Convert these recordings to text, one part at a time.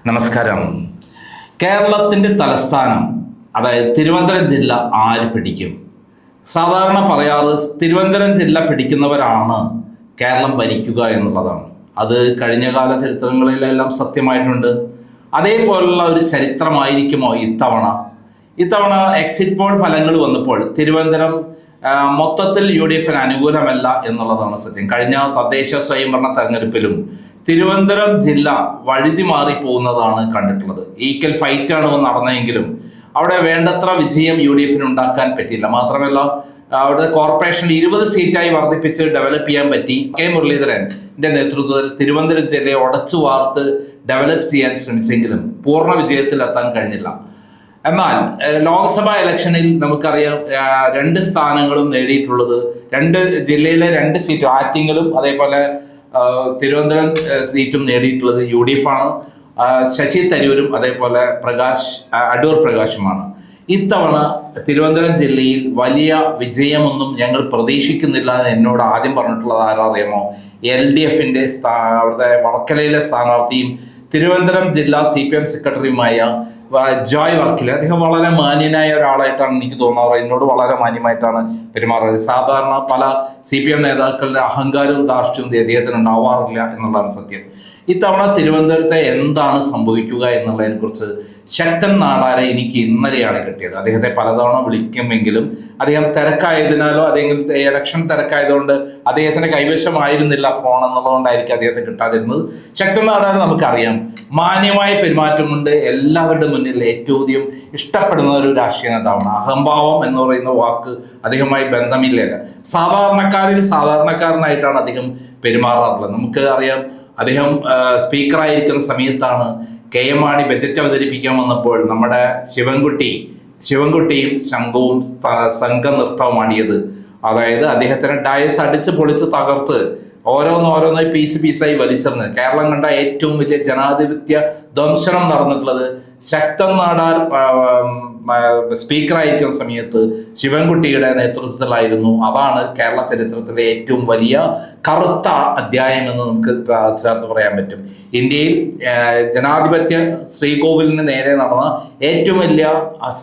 നമസ്കാരം. കേരളത്തിൻ്റെ തലസ്ഥാനം അതായത് തിരുവനന്തപുരം ജില്ല ആര് പിടിക്കും? സാധാരണ പറയാറ് തിരുവനന്തപുരം ജില്ല പിടിക്കുന്നവരാണ് കേരളം ഭരിക്കുക എന്നുള്ളതാണ്. അത് കഴിഞ്ഞകാല ചരിത്രങ്ങളിലെല്ലാം സത്യമായിട്ടുണ്ട്. അതേപോലുള്ള ഒരു ചരിത്രമായിരിക്കുമോ ഇത്തവണ എക്സിറ്റ് പോൾ ഫലങ്ങൾ വന്നപ്പോൾ തിരുവനന്തപുരം മൊത്തത്തിൽ UDFന് അനുകൂലമല്ല എന്നുള്ളതാണ് സത്യം. കഴിഞ്ഞ തദ്ദേശ സ്വയംഭരണ തെരഞ്ഞെടുപ്പിലും തിരുവനന്തപുരം ജില്ല വഴുതി മാറിപ്പോകുന്നതാണ് കണ്ടിട്ടുള്ളത്. ഈക്വൽ ഫൈറ്റാണ് നടന്നതെങ്കിലും അവിടെ വേണ്ടത്ര വിജയം UDFന് ഉണ്ടാക്കാൻ പറ്റിയില്ല. മാത്രമല്ല അവിടെ കോർപ്പറേഷൻ 20 സീറ്റായി വർദ്ധിപ്പിച്ച് ഡെവലപ്പ് ചെയ്യാൻ പറ്റി. കെ മുരളീധരന്റെ നേതൃത്വത്തിൽ തിരുവനന്തപുരം ജില്ലയെ ഉടച്ചു വാർത്ത് ഡെവലപ്പ് ചെയ്യാൻ ശ്രമിച്ചെങ്കിലും പൂർണ്ണ വിജയത്തിലെത്താൻ കഴിഞ്ഞില്ല. എന്നാൽ ലോക്സഭാ ഇലക്ഷനിൽ നമുക്കറിയാം 2 സ്ഥാനങ്ങളും നേടിയിട്ടുള്ളത് ജില്ലയിലെ 2 സീറ്റും ആറ്റിങ്ങലും അതേപോലെ തിരുവനന്തപുരം സീറ്റും നേടിയിട്ടുള്ളത് UDF ആണ്. ശശി തരൂരും അതേപോലെ അടൂർ പ്രകാശുമാണ്. ഇത്തവണ തിരുവനന്തപുരം ജില്ലയിൽ വലിയ വിജയമൊന്നും ഞങ്ങൾ പ്രതീക്ഷിക്കുന്നില്ല എന്ന് എന്നോട് ആദ്യം പറഞ്ഞിട്ടുള്ളത് ആരാ അറിയാമോ? LDFന്റെ അവിടുത്തെ വർക്കലയിലെ സ്ഥാനാർത്ഥിയും തിരുവനന്തപുരം ജില്ലാ CPM സെക്രട്ടറിയുമായ ജോയ് വർക്കിൽ. അദ്ദേഹം വളരെ മാന്യനായ ഒരാളായിട്ടാണ് എനിക്ക് തോന്നാറ്. എന്നോട് വളരെ മാന്യമായിട്ടാണ് പെരുമാറുന്നത്. സാധാരണ പല CPM നേതാക്കളുടെ അഹങ്കാരവും ധാർഷ്ട്യവും അദ്ദേഹത്തിന് ഉണ്ടാവാറില്ല എന്നുള്ളതാണ് സത്യം. ഇത്തവണ തിരുവനന്തപുരത്തെ എന്താണ് സംഭവിക്കുക എന്നുള്ളതിനെ കുറിച്ച് ശക്തൻ നാടാരെ എനിക്ക് ഇന്നലെയാണ് കിട്ടിയത്. അദ്ദേഹത്തെ പലതവണ വിളിക്കുമെങ്കിലും അദ്ദേഹം തിരക്കായതിനാലോ അദ്ദേഹത്തെ ഇലക്ഷൻ തിരക്കായതുകൊണ്ട് അദ്ദേഹത്തിന്റെ കൈവശമായിരുന്നില്ല ഫോൺ എന്നുള്ളതുകൊണ്ടായിരിക്കും അദ്ദേഹത്തെ കിട്ടാതിരുന്നത്. ശക്തൻ നാടാരെ നമുക്കറിയാം, മാന്യമായ പെരുമാറ്റം കൊണ്ട് എല്ലാവരുടെ മുന്നിൽ ഏറ്റവും അധികം ഇഷ്ടപ്പെടുന്ന ഒരു രാഷ്ട്രീയ നേതാവാണ്. അഹംഭാവം എന്ന് പറയുന്ന വാക്ക് അദ്ദേഹവുമായി ബന്ധമില്ല. സാധാരണക്കാരനായിട്ടാണ് അദ്ദേഹം പെരുമാറാറുള്ളത്. നമുക്ക് അറിയാം, അദ്ദേഹം സ്പീക്കറായിരിക്കുന്ന സമയത്താണ് KM മാണി ബജറ്റ് അവതരിപ്പിക്കാൻ വന്നപ്പോൾ നമ്മുടെ ശിവൻകുട്ടിയും ശംഖവും സംഘനൃത്തമാടിയത്. അതായത് അദ്ദേഹത്തിന് ഡയസ് അടിച്ച് പൊളിച്ച് തകർത്ത് ഓരോന്നായി പീസായി വലിച്ചെറിഞ്ഞത്. കേരളം കണ്ട ഏറ്റവും വലിയ ജനാധിപത്യ ധ്വംസനം നടന്നിട്ടുള്ളത് ശക്തൻ നാടാർ സ്പീക്കറായിരിക്കുന്ന സമയത്ത് ശിവൻകുട്ടിയുടെ നേതൃത്വത്തിലായിരുന്നു. അതാണ് കേരള ചരിത്രത്തിലെ ഏറ്റവും വലിയ കറുത്ത അധ്യായം എന്ന് നമുക്ക് ചേർത്ത് പറയാൻ പറ്റും. ഇന്ത്യയിൽ ജനാധിപത്യ ശ്രീകോവിലിന് നേരെ നടന്ന ഏറ്റവും വലിയ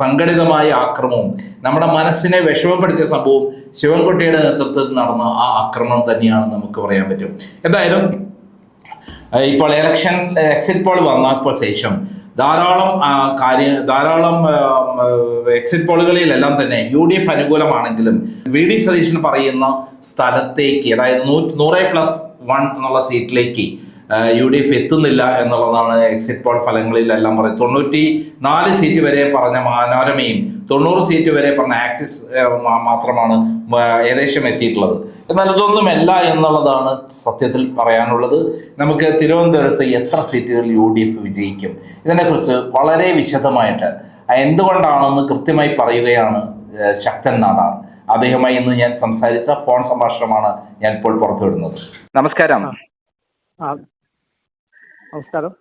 സംഘടിതമായ ആക്രമണവും നമ്മുടെ മനസ്സിനെ വിഷമപ്പെടുത്തിയ സംഭവം ശിവൻകുട്ടിയുടെ നേതൃത്വത്തിൽ നടന്ന ആ ആക്രമണം തന്നെയാണ് നമുക്ക് പറയാൻ പറ്റും. എന്തായാലും ഇപ്പോൾ എക്സിറ്റ് പോൾ വന്നപ്പോൾ ശേഷം ധാരാളം എക്സിറ്റ് പോളുകളിലെല്ലാം തന്നെ UDF അനുകൂലമാണെങ്കിലും VD സതീശൻ പറയുന്ന സ്ഥലത്തേക്ക്, അതായത് 100+1 എന്നുള്ള സീറ്റിലേക്ക് UDF എത്തുന്നില്ല എന്നുള്ളതാണ് എക്സിറ്റ് പോൾ ഫലങ്ങളിലെല്ലാം പറയുന്നത്. 94 സീറ്റ് വരെ പറഞ്ഞ മനോരമയും 90 സീറ്റ് വരെ പറഞ്ഞ ആക്സിസ് മാത്രമാണ് ഏകദേശം എത്തിയിട്ടുള്ളത്. എന്നാൽ ഇതൊന്നുമല്ല എന്നുള്ളതാണ് സത്യത്തിൽ പറയാനുള്ളത്. നമുക്ക് തിരുവനന്തപുരത്ത് എത്ര സീറ്റുകൾ UDF വിജയിക്കും ഇതിനെക്കുറിച്ച് വളരെ വിശദമായിട്ട് എന്തുകൊണ്ടാണെന്ന് കൃത്യമായി പറയുകയാണ് ശക്തൻ നാടാർ. അദ്ദേഹമായി ഇന്ന് ഞാൻ സംസാരിച്ച ഫോൺ സംഭാഷണമാണ് ഞാൻ ഇപ്പോൾ പുറത്തുവിടുന്നത്. നമസ്കാരം. നമസ്കാരം.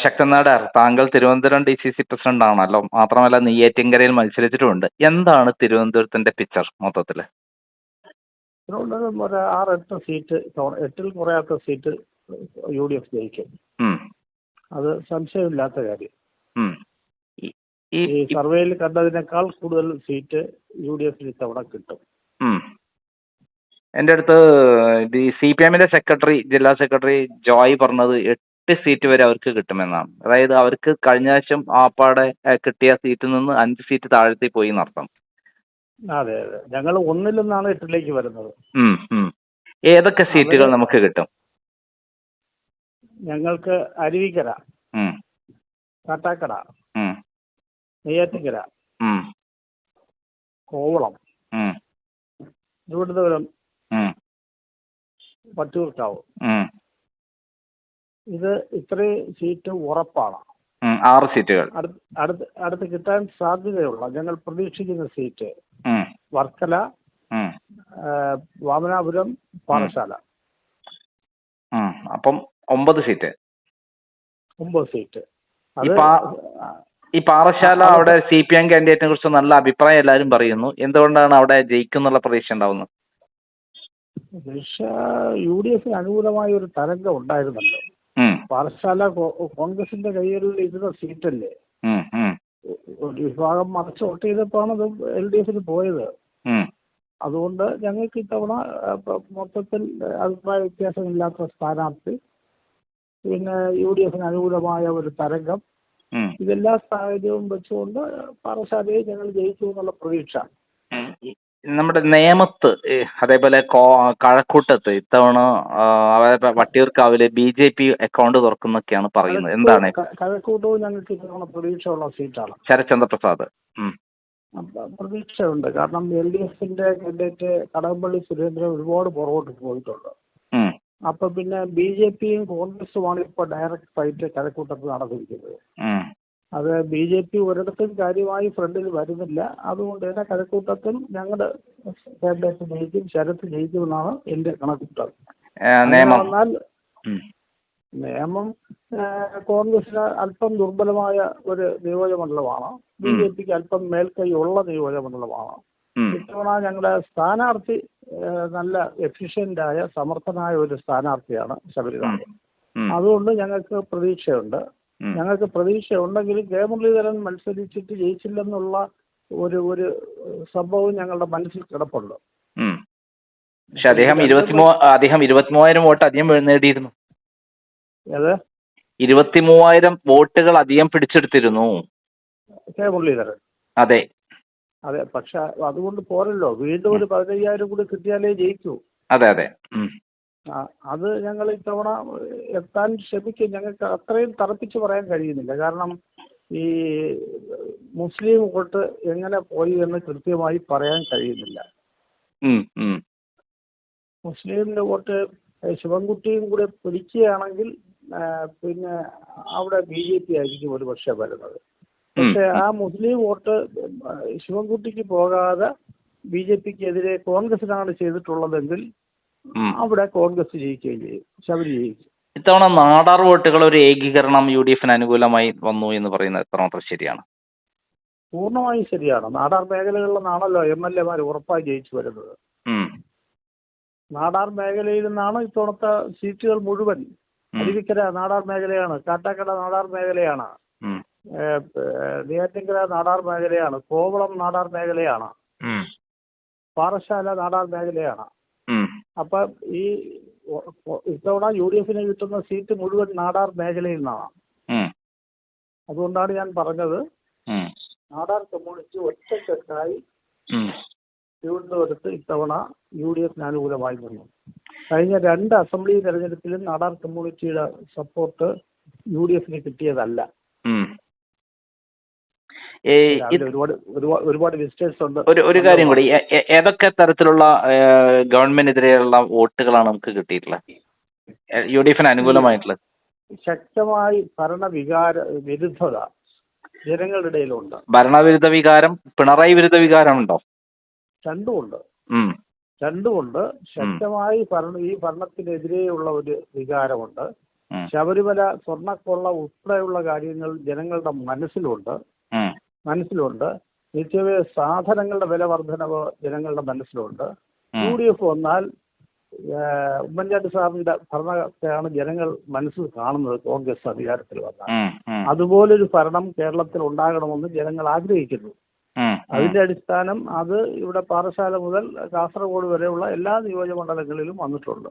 ശക്തൻ നാടാർ, താങ്കൾ തിരുവനന്തപുരം DCC പ്രസിഡന്റ് ആണല്ലോ. മാത്രമല്ല നെയ്യാറ്റിൻകരയിൽ മത്സരിച്ചിട്ടുമുണ്ട്. എന്താണ് തിരുവനന്തപുരത്തിന്റെ പിക്ചർ മൊത്തത്തില്? തിരുവനന്തപുരം ഒരു 6-8 സീറ്റ്, 8-ൽ കുറയാത്ത സീറ്റ് UDF ജയിക്കും. അത് സംശയമില്ലാത്ത കാര്യം. ഈ സർവേയിൽ കണ്ടതിനേക്കാൾ കൂടുതൽ സീറ്റ് UDF ഇത്തവണ കിട്ടും. എൻ്റെ അടുത്ത് CPMന്റെ ജില്ലാ സെക്രട്ടറി ജോയ് പറഞ്ഞത് 8 സീറ്റ് വരെ അവർക്ക് കിട്ടുമെന്നാണ്. അതായത് അവർക്ക് കഴിഞ്ഞ പ്രാവശ്യം ആപ്പാടെ കിട്ടിയ സീറ്റിൽ നിന്ന് 5 സീറ്റ് താഴത്തെ പോയി നടത്താം. അതെ, ഞങ്ങൾ 1-ൽ നിന്നാണ് 8-ലേക്ക് വരുന്നത്. ഏതൊക്കെ സീറ്റുകൾ നമുക്ക് കിട്ടും? ഞങ്ങൾക്ക് അരുവിക്കര, കാട്ടാക്കട, നെയ്യാറ്റിൻകര, കോവളം, തിരുവനന്തപുരം, വട്ടിയൂർക്കാവ്, ഇത് ഇത്രയും സീറ്റ് ഉറപ്പാണ്. 6 സീറ്റുകൾ അടുത്ത് കിട്ടാൻ സാധ്യതയുള്ള ഞങ്ങൾ പ്രതീക്ഷിക്കുന്ന സീറ്റ് വർക്കല, വാമനാപുരം, പാറശാല. അപ്പം 9 സീറ്റ്. ഈ പാറശാല അവിടെ CPM കാൻഡിഡേറ്റിനെ കുറിച്ച് നല്ല അഭിപ്രായം എല്ലാവരും പറയുന്നു. എന്തുകൊണ്ടാണ് അവിടെ ജയിക്കുന്നുള്ള പ്രതീക്ഷ ഉണ്ടാവുന്നത്? UDF അനുകൂലമായ ഒരു തരംഗം ഉണ്ടായിരുന്നല്ലോ. പാറശാല കോൺഗ്രസിന്റെ കയ്യിൽ ഇരുന്ന സീറ്റല്ലേ. ഒരു വിഭാഗം മറിച്ച് വോട്ട് ചെയ്തപ്പോഴാണ് അത് LDF പോയത്. അതുകൊണ്ട് ഞങ്ങൾക്ക് ഇത്തവണ മൊത്തത്തിൽ അഭിപ്രായ വ്യത്യാസമില്ലാത്ത സ്ഥാനാർത്ഥി, പിന്നെ UDF അനുകൂലമായ ഒരു തരംഗം, ഇതെല്ലാ സാഹചര്യവും വെച്ചുകൊണ്ട് പാറശാലയെ ഞങ്ങൾ ജയിച്ചു എന്നുള്ള പ്രതീക്ഷ. നമ്മുടെ നേമത്ത് അതേപോലെ കഴക്കൂട്ടത്ത് ഇത്തവണ വട്ടിയൂർക്കാവില് BJP അക്കൗണ്ട് തുറക്കുന്നൊക്കെയാണ് പറയുന്നത്. എന്താണ്? കഴക്കൂട്ടവും ഞങ്ങൾക്ക് ഇത്തവണ പ്രതീക്ഷയുള്ള സീറ്റാണ്. ശരത്ചന്ദ്ര പ്രസാദ് പ്രതീക്ഷയുണ്ട്. കാരണം LDFന്റെ കാൻഡിഡേറ്റ് കടകംപള്ളി സുരേന്ദ്രൻ ഒരുപാട് പുറകോട്ട് പോയിട്ടുണ്ട്. അപ്പൊ പിന്നെ BJPയും കോൺഗ്രസുമാണ് ഇപ്പൊ ഡയറക്റ്റ് ഫൈറ്റ് കഴക്കൂട്ടത്ത് നടന്നിരിക്കുന്നത്. അത് BJP ഒരിടത്തും കാര്യമായി ഫ്രണ്ടിൽ വരുന്നില്ല. അതുകൊണ്ട് തന്നെ കഴക്കൂട്ടത്തിൽ ഞങ്ങളുടെ കാൻഡിഡേറ്റ് ജയിക്കും, ശരത്ത് ജയിക്കുമെന്നാണ് എന്റെ കണക്കൂട്ടൽ. എന്നാൽ നേമം കോൺഗ്രസിന് അല്പം ദുർബലമായ ഒരു നിയോജകമണ്ഡലമാണ്, BJPക്ക് അല്പം മേൽക്കൈ ഉള്ള നിയോജകമണ്ഡലമാണ്. ഇത്തവണ ഞങ്ങളുടെ സ്ഥാനാർത്ഥി നല്ല എഫിഷ്യന്റായ സമർത്ഥനായ ഒരു സ്ഥാനാർത്ഥിയാണ് ശബരിനാഥൻ. അതുകൊണ്ട് ഞങ്ങൾക്ക് പ്രതീക്ഷയുണ്ട്. ഞങ്ങൾക്ക് പ്രതീക്ഷയുണ്ടെങ്കിലും കെ മുരളീധരൻ മത്സരിച്ചിട്ട് ജയിച്ചില്ലെന്നുള്ള ഒരു സംഭവം ഞങ്ങളുടെ മനസ്സിൽ കിടപ്പുണ്ട്. പക്ഷെ അദ്ദേഹം 23,000 വോട്ട് അധികം നേടിയിരുന്നു. ഏത് 23,000 വോട്ടുകൾ അധികം പിടിച്ചെടുത്തിരുന്നു കെ മുരളീധരൻ. അതെ, പക്ഷെ അതുകൊണ്ട് പോരല്ലോ, വീണ്ടും ഒരു 15,000 കൂടി കിട്ടിയാലേ ജയിക്കൂ. അതെ അതെ. അത് ഞങ്ങൾ ഇത്തവണ എത്താൻ ശ്രമിക്കും. ഞങ്ങൾക്ക് അത്രയും തറപ്പിച്ച് പറയാൻ കഴിയുന്നില്ല. കാരണം ഈ മുസ്ലിം വോട്ട് എങ്ങനെ പോയി എന്ന് കൃത്യമായി പറയാൻ കഴിയുന്നില്ല. മുസ്ലിമിന്റെ വോട്ട് ശിവൻകുട്ടിയും കൂടെ പിടിക്കുകയാണെങ്കിൽ പിന്നെ അവിടെ BJP ആയിരിക്കും ഒരു പക്ഷേ വരുന്നത്. പക്ഷെ ആ മുസ്ലിം വോട്ട് ശിവൻകുട്ടിക്ക് പോകാതെ BJPക്കെതിരെ കോൺഗ്രസിനാണ് ചെയ്തിട്ടുള്ളതെങ്കിൽ അവിടെ കോൺഗ്രസ് ജയിക്കുകയും ചെയ്യും, ശബരി ജയിക്കും. ഇത്തവണ നാടാർ വോട്ടുകൾ ഒരു ഏകീകരണം UDFന് അനുകൂലമായി വന്നു എന്ന് പറയുന്നത് എത്രമാത്രം ശരിയാണ്? പൂർണ്ണമായും ശരിയാണ്. നാടാർ മേഖലകളിൽ നിന്നാണല്ലോ MLA ഉറപ്പായി ജയിച്ചു വരുന്നത്. നാടാർ മേഖലയിൽ നിന്നാണ് ഇത്തവണത്തെ സീറ്റുകൾ മുഴുവൻ. അരുവിക്കര നാടാർ മേഖലയാണ്, കാട്ടാക്കട നാടാർ മേഖലയാണ്, നെയ്യാറ്റിൻകര നാടാർ മേഖലയാണ്, കോവളം നാടാർ മേഖലയാണ്, പാറശാല നാടാർ മേഖലയാണ്. അപ്പൊ ഈ ഇത്തവണ UDFന് കിട്ടുന്ന സീറ്റ് മുഴുവൻ നാടാർ മേഖലയിൽ നിന്നാണ്. അതുകൊണ്ടാണ് ഞാൻ പറഞ്ഞത് നാടാർ കമ്മ്യൂണിറ്റി ഒറ്റക്കെട്ടായി തിരുവനന്തപുരത്ത് ഇത്തവണ UDFന് അനുകൂലമായി വന്നു. കഴിഞ്ഞ 2 അസംബ്ലി തെരഞ്ഞെടുപ്പിലും നാടാർ കമ്മ്യൂണിറ്റിയുടെ സപ്പോർട്ട് UDFന് കിട്ടിയതല്ല. ഒരുപാട് വിസിറ്റേഴ്സ് ഉണ്ട്. ഒരു കാര്യം കൂടി, ഏതൊക്കെ തരത്തിലുള്ള ഗവൺമെന്റിനെതിരെയുള്ള വോട്ടുകളാണ് നമുക്ക് കിട്ടിയിട്ടുള്ളത് UDFന് അനുകൂലമായിട്ടുള്ളത്? ശക്തമായി വിരുദ്ധത ജനങ്ങളുടെ ഇടയിലുണ്ട്. ഭരണവിരുദ്ധ വികാരം, പിണറായി വിരുദ്ധ വികാരം ഉണ്ടോ? രണ്ടുമുണ്ട്. ശക്തമായി ഈ ഭരണത്തിനെതിരെയുള്ള ഒരു വികാരമുണ്ട്. ശബരിമല സ്വർണ്ണക്കൊള്ള ഉൾപ്പെടെയുള്ള കാര്യങ്ങൾ ജനങ്ങളുടെ മനസ്സിലുണ്ട്. നിത്യവേ സാധനങ്ങളുടെ വില വർധനവ് ജനങ്ങളുടെ മനസ്സിലുണ്ട്. UDF വന്നാൽ ഉമ്മൻചാണ്ടി സാറിന്റെ ഭരണത്തെയാണ് ജനങ്ങൾ മനസ്സിൽ കാണുന്നത്. കോൺഗ്രസ് അധികാരത്തിൽ വന്നാൽ അതുപോലൊരു ഭരണം കേരളത്തിൽ ഉണ്ടാകണമെന്ന് ജനങ്ങൾ ആഗ്രഹിക്കുന്നു. അതിന്റെ അടിസ്ഥാനം അത് ഇവിടെ പാറശാല മുതൽ കാസർഗോഡ് വരെയുള്ള എല്ലാ നിയോജകമണ്ഡലങ്ങളിലും വന്നിട്ടുണ്ട്.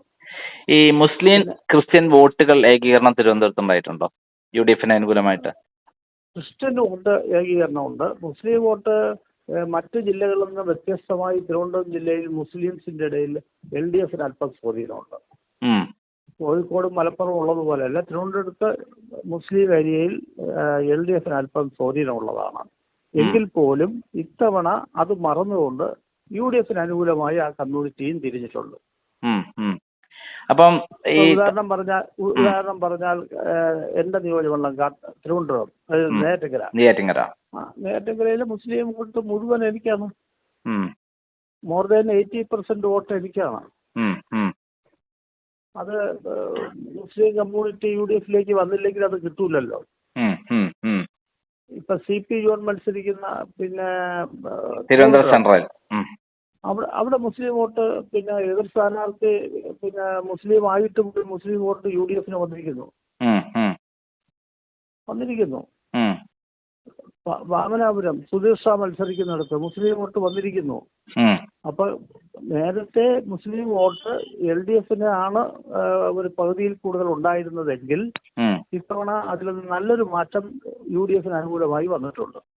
ഈ മുസ്ലിം ക്രിസ്ത്യൻ വോട്ടുകൾ ഏകീകരണം തിരുവനന്തപുരത്തുണ്ടായിട്ടുണ്ടോ UDFന് അനുകൂലമായിട്ട്? ക്രിസ്ത്യൻ വോട്ട് ഏകീകരണമുണ്ട്. മുസ്ലിം വോട്ട് മറ്റു ജില്ലകളിൽ നിന്ന് വ്യത്യസ്തമായി തിരുവനന്തപുരം ജില്ലയിൽ മുസ്ലിംസിന്റെ ഇടയിൽ LDFന് അല്പം സ്വാധീനമുണ്ട്. കോഴിക്കോടും മലപ്പുറം ഉള്ളതുപോലെയല്ല, തിരുവനന്തപുരത്ത് മുസ്ലിം ഏരിയയിൽ LDFന് അല്പം സ്വാധീനമുള്ളതാണ്. എങ്കിൽ പോലും ഇത്തവണ അത് മറന്നുകൊണ്ട് UDFന് അനുകൂലമായി ആ കമ്മ്യൂണിറ്റിയും തിരിഞ്ഞിട്ടുണ്ട്. അപ്പം ഉദാഹരണം പറഞ്ഞാൽ എന്റെ നിയോജകമണ്ഡലം തിരുവനന്തപുരം, നെയ്യാറ്റിൻകരയിൽ മുസ്ലിം വോട്ട് മുഴുവൻ എനിക്കാണ്. മോർ ദാൻ 80% വോട്ട് എനിക്കാണ്. അത് മുസ്ലിം കമ്മ്യൂണിറ്റി UDFിലേക്ക് വന്നില്ലെങ്കിൽ അത് കിട്ടൂലല്ലോ. ഇപ്പൊ CP ജോൺ മത്സരിക്കുന്ന പിന്നെ തിരുവനന്തപുരം സെൻട്രൽ അവിടെ മുസ്ലിം വോട്ട് പിന്നെ എതിർ സ്ഥാനാർത്ഥി പിന്നെ മുസ്ലിം ആയിട്ടും മുസ്ലിം വോട്ട് UDFന് വന്നിരിക്കുന്നു. വന്നിരിക്കുന്നു. ഉം. വാമനാപുരം സുധീർ ഷാ മത്സരിക്കുന്നിടത്ത് മുസ്ലിം വോട്ട് വന്നിരിക്കുന്നു. ഉം. അപ്പൊ നേരത്തെ മുസ്ലിം വോട്ട് LDF ആണ് ഒരു പകുതിയിൽ കൂടുതൽ ഉണ്ടായിരുന്നതെങ്കിൽ ഉം. ഇത്തവണ അതിൽ നല്ലൊരു മാറ്റം UDF അനുകൂലമായി വന്നിട്ടുണ്ട്.